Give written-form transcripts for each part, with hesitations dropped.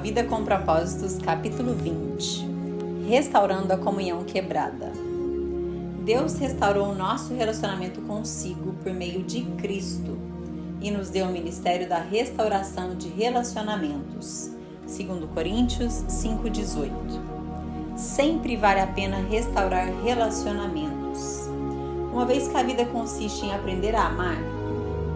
Vida com Propósitos, capítulo 20. Restaurando a comunhão quebrada. Deus restaurou o nosso relacionamento consigo por meio de Cristo e nos deu o ministério da restauração de relacionamentos. 2 Coríntios 5,18. Sempre vale a pena restaurar relacionamentos. Uma vez que a vida consiste em aprender a amar,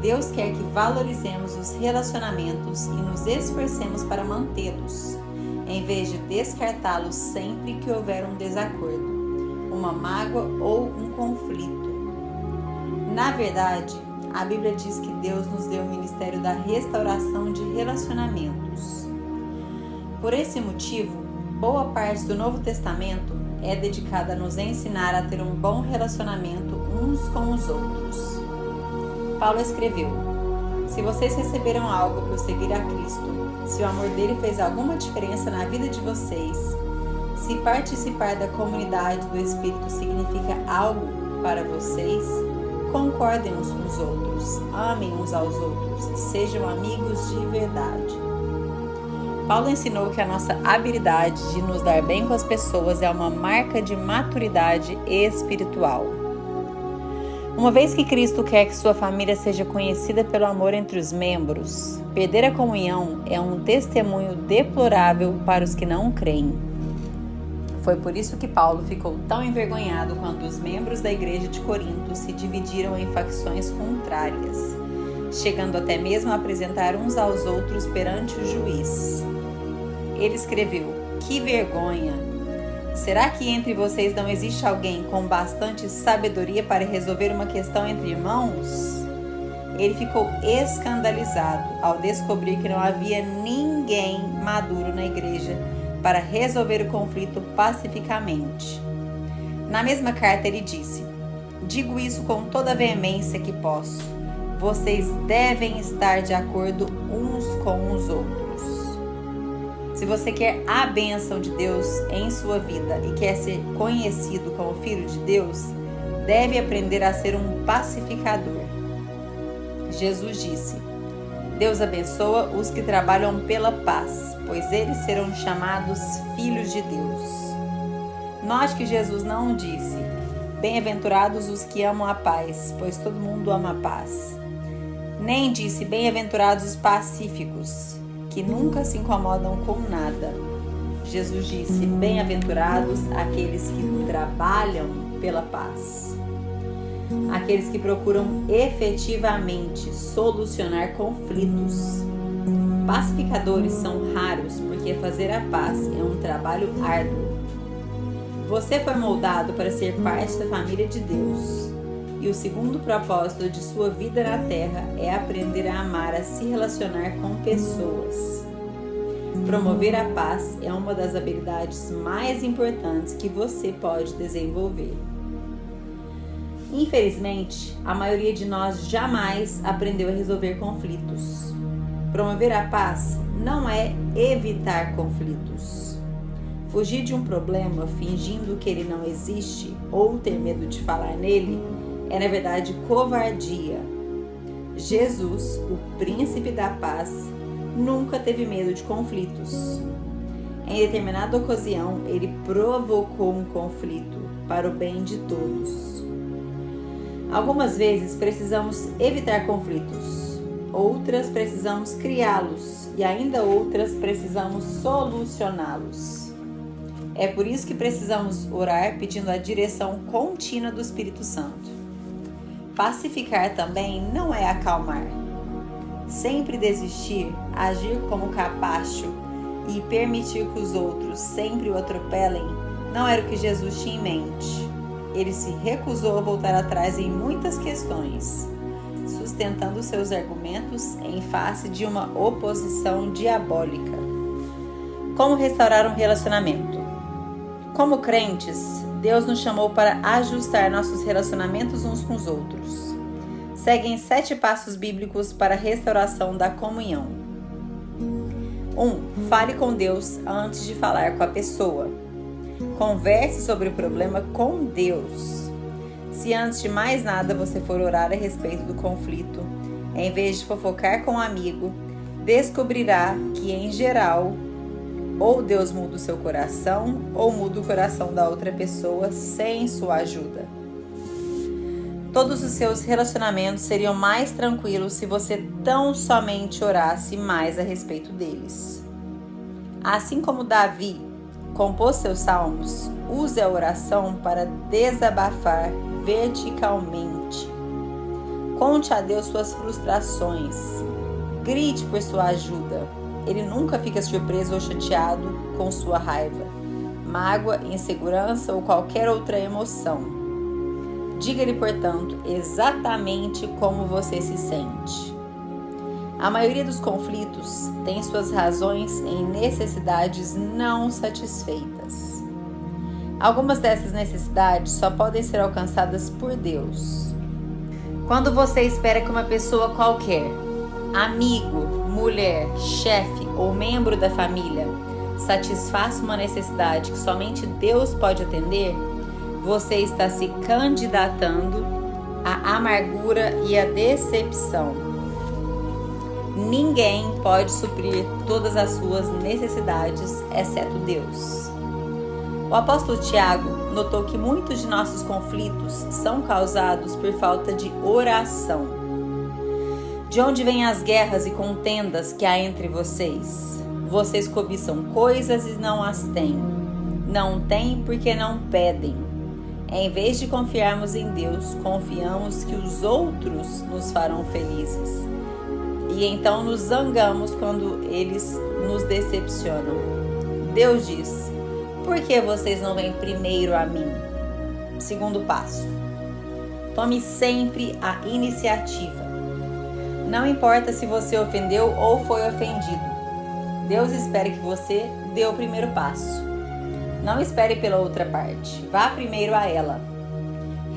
Deus quer que valorizemos os relacionamentos e nos esforcemos para mantê-los, em vez de descartá-los sempre que houver um desacordo, uma mágoa ou um conflito. Na verdade, a Bíblia diz que Deus nos deu o ministério da restauração de relacionamentos. Por esse motivo, boa parte do Novo Testamento é dedicada a nos ensinar a ter um bom relacionamento uns com os outros. Paulo escreveu: se vocês receberam algo por seguir a Cristo, se o amor dele fez alguma diferença na vida de vocês, se participar da comunidade do Espírito significa algo para vocês, concordem uns com os outros, amem uns aos outros, sejam amigos de verdade. Paulo ensinou que a nossa habilidade de nos dar bem com as pessoas é uma marca de maturidade espiritual. Uma vez que Cristo quer que sua família seja conhecida pelo amor entre os membros, perder a comunhão é um testemunho deplorável para os que não creem. Foi por isso que Paulo ficou tão envergonhado quando os membros da igreja de Corinto se dividiram em facções contrárias, chegando até mesmo a apresentar uns aos outros perante o juiz. Ele escreveu: que vergonha! Será que entre vocês não existe alguém com bastante sabedoria para resolver uma questão entre irmãos? Ele ficou escandalizado ao descobrir que não havia ninguém maduro na igreja para resolver o conflito pacificamente. Na mesma carta ele disse: digo isso com toda a veemência que posso. Vocês devem estar de acordo uns com os outros. Se você quer a bênção de Deus em sua vida e quer ser conhecido como filho de Deus, deve aprender a ser um pacificador. Jesus disse: Deus abençoa os que trabalham pela paz, pois eles serão chamados filhos de Deus. Note que Jesus não disse: bem-aventurados os que amam a paz, pois todo mundo ama a paz. Nem disse: bem-aventurados os pacíficos, que nunca se incomodam com nada. Jesus disse: bem-aventurados aqueles que trabalham pela paz. Aqueles que procuram efetivamente solucionar conflitos. Pacificadores são raros porque fazer a paz é um trabalho árduo. Você foi moldado para ser parte da família de Deus. E o segundo propósito de sua vida na Terra é aprender a amar, a se relacionar com pessoas. Promover a paz é uma das habilidades mais importantes que você pode desenvolver. Infelizmente, a maioria de nós jamais aprendeu a resolver conflitos. Promover a paz não é evitar conflitos. Fugir de um problema fingindo que ele não existe ou ter medo de falar nele é, na verdade, covardia. Jesus, o príncipe da paz, nunca teve medo de conflitos. Em determinada ocasião, ele provocou um conflito para o bem de todos. Algumas vezes precisamos evitar conflitos, outras precisamos criá-los e ainda outras precisamos solucioná-los. É por isso que precisamos orar pedindo a direção contínua do Espírito Santo. Pacificar também não é acalmar. Sempre desistir, agir como capacho e permitir que os outros sempre o atropelem não era o que Jesus tinha em mente. Ele se recusou a voltar atrás em muitas questões, sustentando seus argumentos em face de uma oposição diabólica. Como restaurar um relacionamento? Como crentes, Deus nos chamou para ajustar nossos relacionamentos uns com os outros. Seguem 7 passos bíblicos para a restauração da comunhão. 1. Fale com Deus antes de falar com a pessoa. Converse sobre o problema com Deus. Se antes de mais nada você for orar a respeito do conflito, em vez de fofocar com um amigo, descobrirá que, em geral, Ou Deus muda o seu coração, ou muda o coração da outra pessoa sem sua ajuda. Todos os seus relacionamentos seriam mais tranquilos se você tão somente orasse mais a respeito deles. Assim como Davi compôs seus salmos, use a oração para desabafar verticalmente. Conte a Deus suas frustrações. Grite por sua ajuda. Ele nunca fica surpreso ou chateado com sua raiva, mágoa, insegurança ou qualquer outra emoção. Diga-lhe, portanto, exatamente como você se sente. A maioria dos conflitos tem suas razões em necessidades não satisfeitas. Algumas dessas necessidades só podem ser alcançadas por Deus. Quando você espera que uma pessoa qualquer, amigo, mulher, chefe ou membro da família, satisfaça uma necessidade que somente Deus pode atender, você está se candidatando à amargura e à decepção. Ninguém pode suprir todas as suas necessidades, exceto Deus. O apóstolo Tiago notou que muitos de nossos conflitos são causados por falta de oração. De onde vêm as guerras e contendas que há entre vocês? Vocês cobiçam coisas e não as têm. Não têm porque não pedem. Em vez de confiarmos em Deus, confiamos que os outros nos farão felizes. E então nos zangamos quando eles nos decepcionam. Deus diz: por que vocês não vêm primeiro a mim? Segundo passo: tome sempre a iniciativa. Não importa se você ofendeu ou foi ofendido. Deus espera que você dê o primeiro passo. Não espere pela outra parte. Vá primeiro a ela.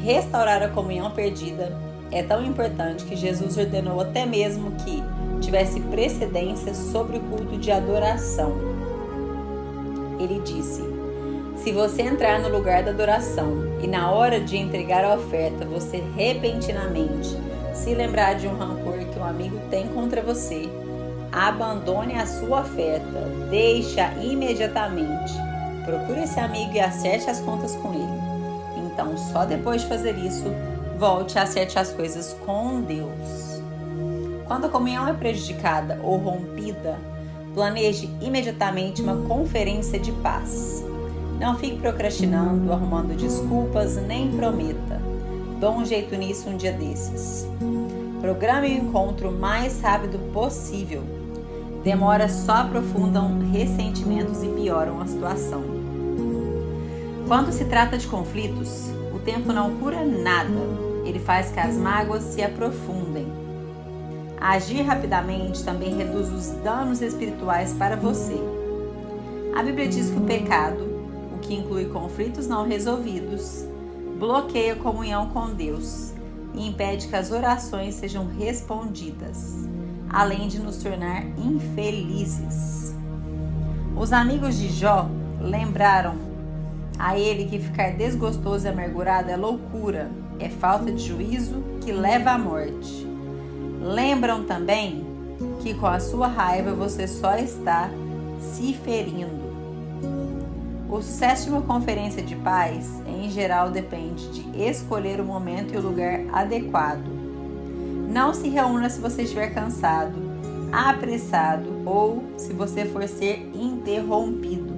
Restaurar a comunhão perdida é tão importante que Jesus ordenou até mesmo que tivesse precedência sobre o culto de adoração. Ele disse: se você entrar no lugar da adoração e na hora de entregar a oferta você repentinamente se lembrar de um rancor que um amigo tem contra você, abandone a sua oferta, deixe-a imediatamente. Procure esse amigo e acerte as contas com ele. Então, só depois de fazer isso, volte a acerte as coisas com Deus. Quando a comunhão é prejudicada ou rompida, planeje imediatamente uma conferência de paz. Não fique procrastinando, arrumando desculpas, nem prometa. Dou um jeito nisso um dia desses. Programe o encontro o mais rápido possível. Demoras só aprofundam ressentimentos e pioram a situação. Quando se trata de conflitos, o tempo não cura nada. Ele faz que as mágoas se aprofundem. Agir rapidamente também reduz os danos espirituais para você. A Bíblia diz que o pecado, o que inclui conflitos não resolvidos, bloqueia a comunhão com Deus e impede que as orações sejam respondidas, além de nos tornar infelizes. Os amigos de Jó lembraram a ele que ficar desgostoso e amargurado é loucura, é falta de juízo que leva à morte. Lembram também que com a sua raiva você só está se ferindo. O sucesso de uma conferência de paz, em geral, depende de escolher o momento e o lugar adequado. Não se reúna se você estiver cansado, apressado ou se você for ser interrompido.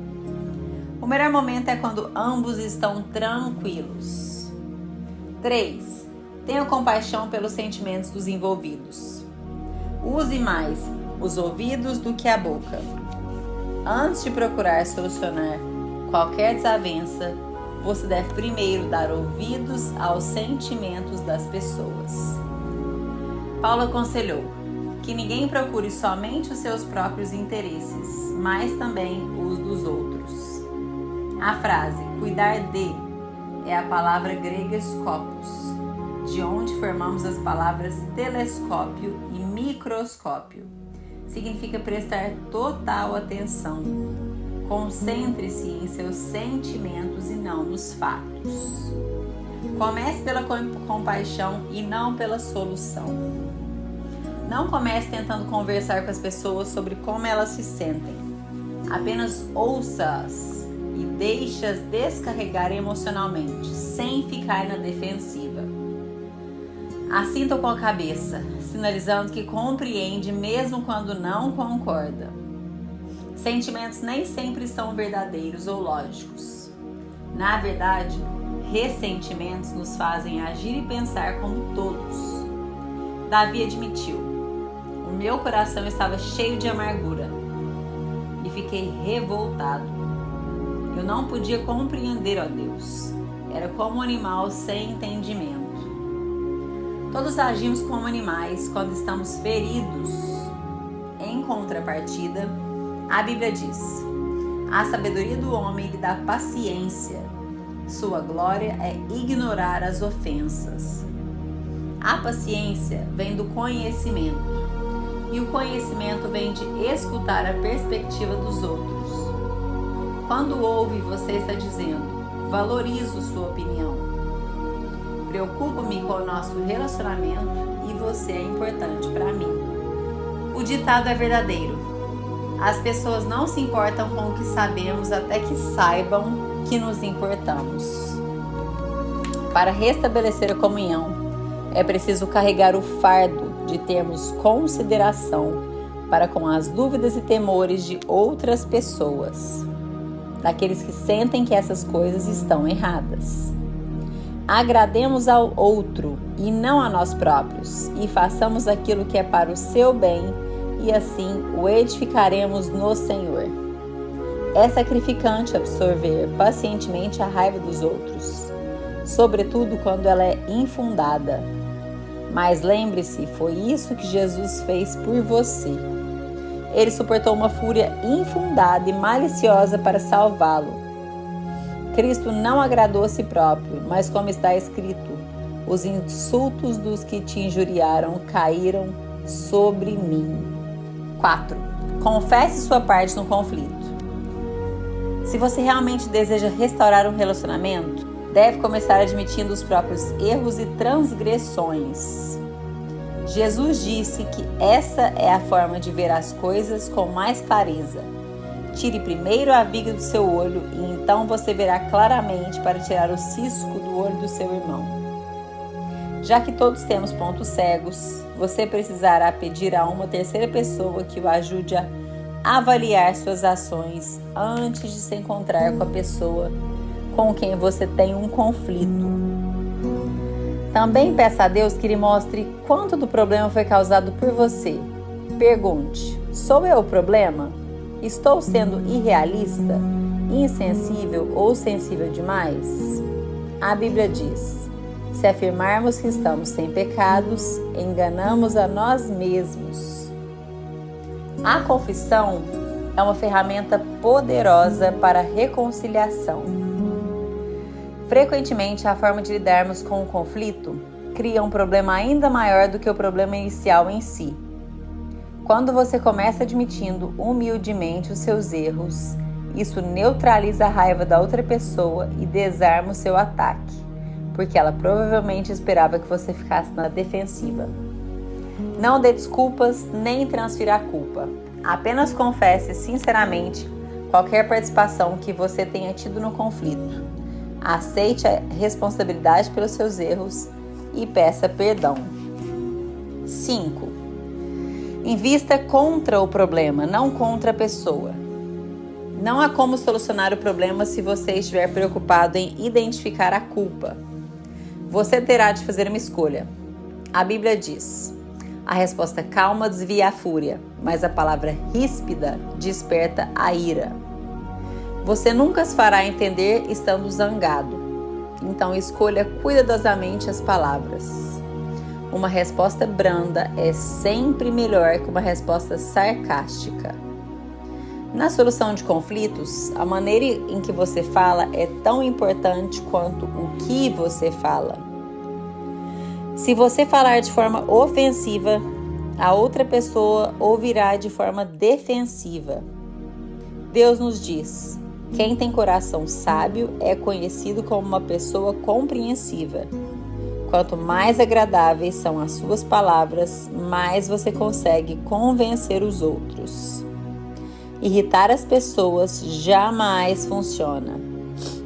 O melhor momento é quando ambos estão tranquilos. 3. Tenha compaixão pelos sentimentos dos envolvidos. Use mais os ouvidos do que a boca. Antes de procurar solucionar qualquer desavença, você deve primeiro dar ouvidos aos sentimentos das pessoas. Paulo aconselhou que ninguém procure somente os seus próprios interesses, mas também os dos outros. A frase cuidar de é a palavra grega scopus, de onde formamos as palavras telescópio e microscópio. Significa prestar total atenção. Concentre-se em seus sentimentos e não nos fatos. Comece pela compaixão e não pela solução. Não comece tentando conversar com as pessoas sobre como elas se sentem. Apenas ouça-as e deixe-as descarregar emocionalmente, sem ficar na defensiva. Assinta com a cabeça, sinalizando que compreende mesmo quando não concorda. Sentimentos nem sempre são verdadeiros ou lógicos. Na verdade, ressentimentos nos fazem agir e pensar como todos. Davi admitiu: o meu coração estava cheio de amargura e fiquei revoltado. Eu não podia compreender, ó Deus. Era como um animal sem entendimento. Todos agimos como animais quando estamos feridos. Em contrapartida, a Bíblia diz: a sabedoria do homem lhe dá paciência. Sua glória é ignorar as ofensas. A paciência vem do conhecimento, e o conhecimento vem de escutar a perspectiva dos outros. Quando ouve, você está dizendo: valorizo sua opinião. Preocupo-me com o nosso relacionamento e você é importante para mim. O ditado é verdadeiro. As pessoas não se importam com o que sabemos até que saibam que nos importamos. Para restabelecer a comunhão, é preciso carregar o fardo de termos consideração para com as dúvidas e temores de outras pessoas, daqueles que sentem que essas coisas estão erradas. Agrademos ao outro e não a nós próprios, e façamos aquilo que é para o seu bem, e assim o edificaremos no Senhor. É sacrificante absorver pacientemente a raiva dos outros, sobretudo quando ela é infundada. Mas lembre-se, foi isso que Jesus fez por você. Ele suportou uma fúria infundada e maliciosa para salvá-lo. Cristo não agradou a si próprio, mas como está escrito: os insultos dos que te injuriaram caíram sobre mim. 4. Confesse sua parte no conflito. Se você realmente deseja restaurar um relacionamento, deve começar admitindo os próprios erros e transgressões. Jesus disse que essa é a forma de ver as coisas com mais clareza. Tire primeiro a viga do seu olho e então você verá claramente para tirar o cisco do olho do seu irmão. Já que todos temos pontos cegos, você precisará pedir a uma terceira pessoa que o ajude a avaliar suas ações antes de se encontrar com a pessoa com quem você tem um conflito. Também peça a Deus que lhe mostre quanto do problema foi causado por você. Pergunte: sou eu o problema? Estou sendo irrealista, insensível ou sensível demais? A Bíblia diz: se afirmarmos que estamos sem pecados, enganamos a nós mesmos. A confissão é uma ferramenta poderosa para a reconciliação. Frequentemente, a forma de lidarmos com o conflito cria um problema ainda maior do que o problema inicial em si. Quando você começa admitindo humildemente os seus erros, isso neutraliza a raiva da outra pessoa e desarma o seu ataque, porque ela provavelmente esperava que você ficasse na defensiva. Não dê desculpas nem transfira a culpa. Apenas confesse sinceramente qualquer participação que você tenha tido no conflito. Aceite a responsabilidade pelos seus erros e peça perdão. 5. Invista contra o problema, não contra a pessoa. Não há como solucionar o problema se você estiver preocupado em identificar a culpa. Você terá de fazer uma escolha. A Bíblia diz: a resposta calma desvia a fúria, mas a palavra ríspida desperta a ira. Você nunca se fará entender estando zangado. Então escolha cuidadosamente as palavras. Uma resposta branda é sempre melhor que uma resposta sarcástica. Na solução de conflitos, a maneira em que você fala é tão importante quanto o que você fala. Se você falar de forma ofensiva, a outra pessoa ouvirá de forma defensiva. Deus nos diz: quem tem coração sábio é conhecido como uma pessoa compreensiva. Quanto mais agradáveis são as suas palavras, mais você consegue convencer os outros. Irritar as pessoas jamais funciona.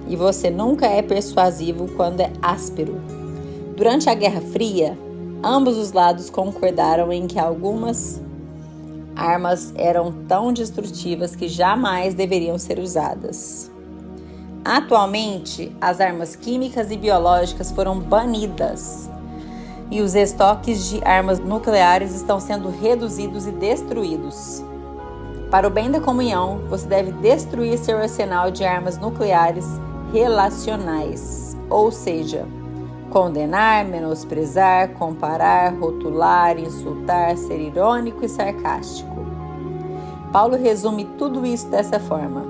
E você nunca é persuasivo quando é áspero. Durante a Guerra Fria, ambos os lados concordaram em que algumas armas eram tão destrutivas que jamais deveriam ser usadas. Atualmente, as armas químicas e biológicas foram banidas e os estoques de armas nucleares estão sendo reduzidos e destruídos. Para o bem da comunhão, você deve destruir seu arsenal de armas nucleares relacionais, ou seja, condenar, menosprezar, comparar, rotular, insultar, ser irônico e sarcástico. Paulo resume tudo isso dessa forma.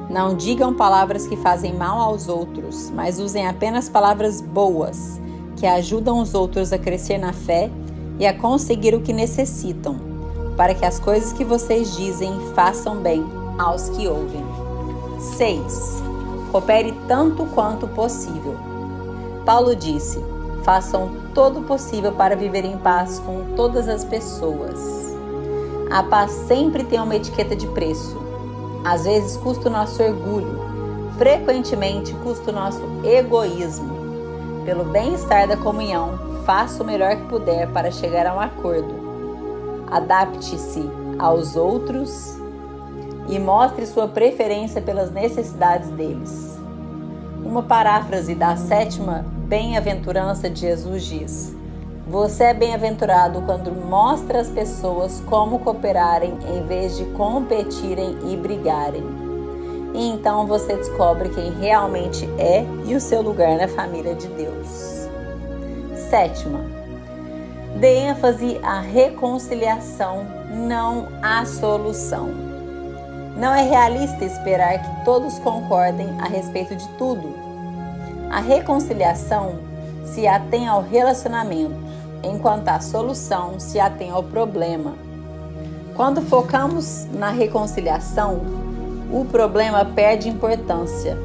Não digam palavras que fazem mal aos outros, mas usem apenas palavras boas, que ajudam os outros a crescer na fé e a conseguir o que necessitam, para que as coisas que vocês dizem façam bem aos que ouvem. 6. Coopere tanto quanto possível. Paulo disse: façam todo o possível para viver em paz com todas as pessoas. A paz sempre tem uma etiqueta de preço. Às vezes custa o nosso orgulho, frequentemente custa o nosso egoísmo. Pelo bem-estar da comunhão, faça o melhor que puder para chegar a um acordo. Adapte-se aos outros e mostre sua preferência pelas necessidades deles. Uma paráfrase da 7ª bem-aventurança de Jesus diz: você é bem-aventurado quando mostra às pessoas como cooperarem em vez de competirem e brigarem. E então você descobre quem realmente é e o seu lugar na família de Deus. 7ª, dê ênfase à reconciliação, não à solução. Não é realista esperar que todos concordem a respeito de tudo. A reconciliação se atém ao relacionamento, enquanto a solução se atém ao problema. Quando focamos na reconciliação, o problema perde importância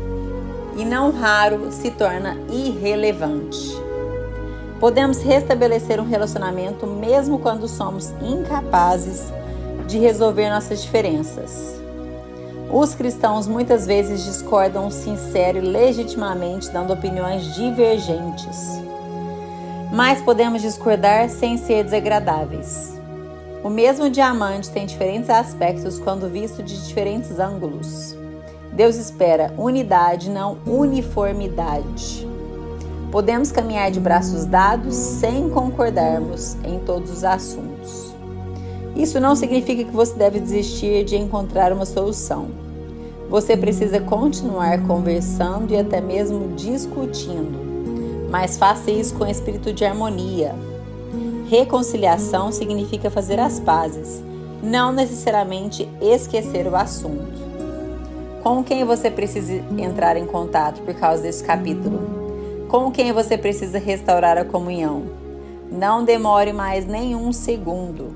e, não raro, se torna irrelevante. Podemos restabelecer um relacionamento mesmo quando somos incapazes de resolver nossas diferenças. Os cristãos muitas vezes discordam sincero e legitimamente, dando opiniões divergentes. Mas podemos discordar sem ser desagradáveis. O mesmo diamante tem diferentes aspectos quando visto de diferentes ângulos. Deus espera unidade, não uniformidade. Podemos caminhar de braços dados sem concordarmos em todos os assuntos. Isso não significa que você deve desistir de encontrar uma solução. Você precisa continuar conversando e até mesmo discutindo. Mas faça isso com espírito de harmonia. Reconciliação significa fazer as pazes, não necessariamente esquecer o assunto. Com quem você precisa entrar em contato por causa desse capítulo? Com quem você precisa restaurar a comunhão? Não demore mais nenhum segundo.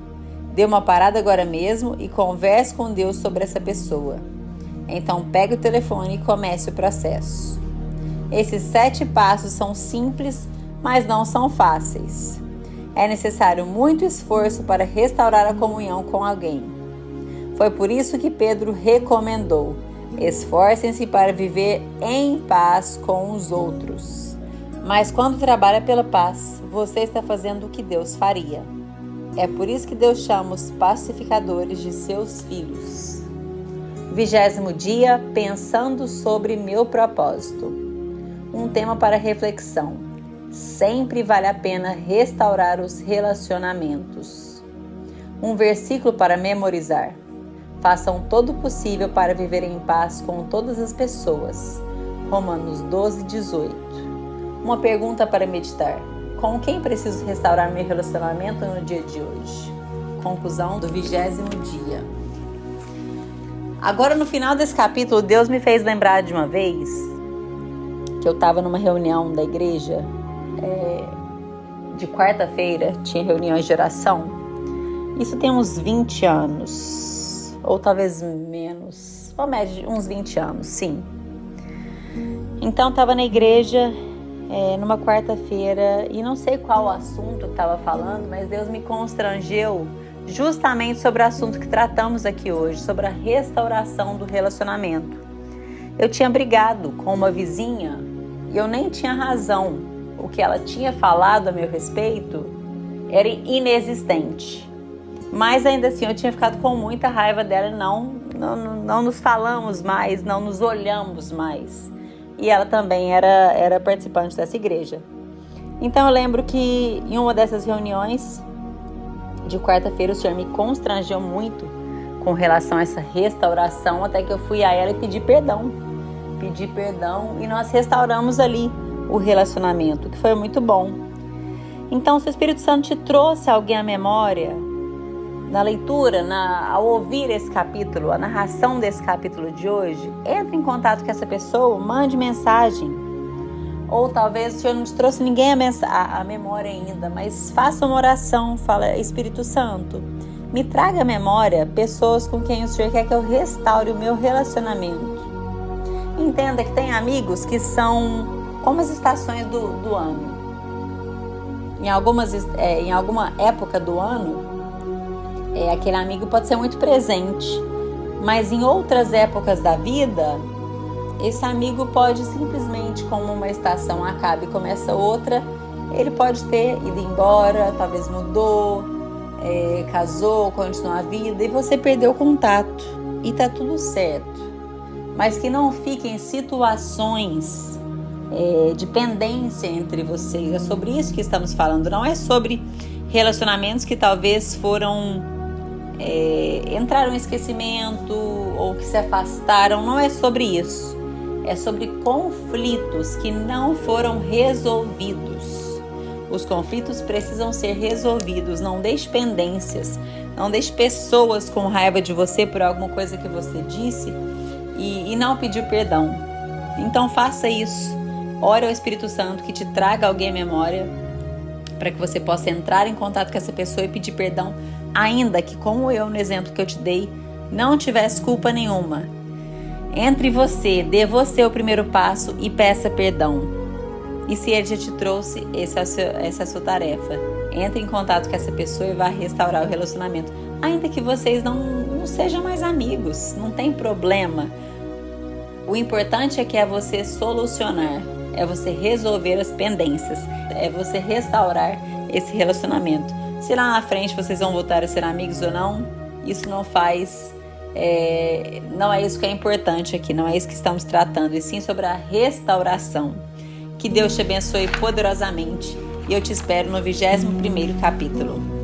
Dê uma parada agora mesmo e converse com Deus sobre essa pessoa. Então pegue o telefone e comece o processo. Esses 7 passos são simples, mas não são fáceis. É necessário muito esforço para restaurar a comunhão com alguém. Foi por isso que Pedro recomendou: esforcem-se para viver em paz com os outros. Mas quando trabalha pela paz, você está fazendo o que Deus faria. É por isso que Deus chama os pacificadores de seus filhos. 20º dia, pensando sobre meu propósito. Um tema para reflexão. Sempre vale a pena restaurar os relacionamentos. Um versículo para memorizar. Façam todo o possível para viver em paz com todas as pessoas. Romanos 12:18. Uma pergunta para meditar. Com quem preciso restaurar meu relacionamento no dia de hoje? Conclusão do 20º dia. Agora, no final desse capítulo, Deus me fez lembrar de uma vez que eu estava numa reunião da igreja, de quarta-feira, tinha reuniões de oração. Isso tem uns 20 anos, ou talvez menos, ou média, uns 20 anos, sim. Então, estava na igreja numa quarta-feira e não sei qual o assunto que estava falando, mas Deus me constrangeu justamente sobre o assunto que tratamos aqui hoje, sobre a restauração do relacionamento. Eu tinha brigado com uma vizinha e eu nem tinha razão. O que ela tinha falado a meu respeito era inexistente. Mas ainda assim eu tinha ficado com muita raiva dela e não nos falamos mais, não nos olhamos mais. E ela também era participante dessa igreja. Então eu lembro que em uma dessas reuniões de quarta-feira o Senhor me constrangeu muito com relação a essa restauração, até que eu fui a ela e pedi perdão e nós restauramos ali o relacionamento, que foi muito bom. Então, se o Espírito Santo te trouxe alguém à memória, na leitura, ao ouvir esse capítulo, a narração desse capítulo de hoje, entre em contato com essa pessoa, mande mensagem. Ou talvez o Senhor não te trouxe ninguém à memória ainda, mas faça uma oração, fala: Espírito Santo, me traga à memória pessoas com quem o Senhor quer que eu restaure o meu relacionamento. Entenda que tem amigos que são como as estações do ano. Em alguma época do ano, aquele amigo pode ser muito presente, mas em outras épocas da vida, esse amigo pode simplesmente, como uma estação acaba e começa outra, ele pode ter ido embora, talvez mudou, casou, continuou a vida e você perdeu o contato e tá tudo certo. Mas que não fiquem em situações de pendência entre vocês. É sobre isso que estamos falando, não é sobre relacionamentos que talvez entraram em esquecimento ou que se afastaram, não é sobre isso. É sobre conflitos que não foram resolvidos. Os conflitos precisam ser resolvidos. Não deixe pendências, não deixe pessoas com raiva de você por alguma coisa que você disse e não pediu perdão. Então faça isso. Ore ao Espírito Santo que te traga alguém à memória para que você possa entrar em contato com essa pessoa e pedir perdão, ainda que, como eu, no exemplo que eu te dei, não tivesse culpa nenhuma. Entre você, dê você o primeiro passo e peça perdão. E se ele já te trouxe, essa é a sua tarefa. Entre em contato com essa pessoa e vá restaurar o relacionamento. Ainda que vocês não sejam mais amigos, não tem problema. O importante é você solucionar, é você resolver as pendências, é você restaurar esse relacionamento. Se lá na frente vocês vão voltar a ser amigos ou não, isso não faz... não é isso que é importante aqui, não é isso que estamos tratando, e sim sobre a restauração. Que Deus te abençoe poderosamente e eu te espero no 21º capítulo.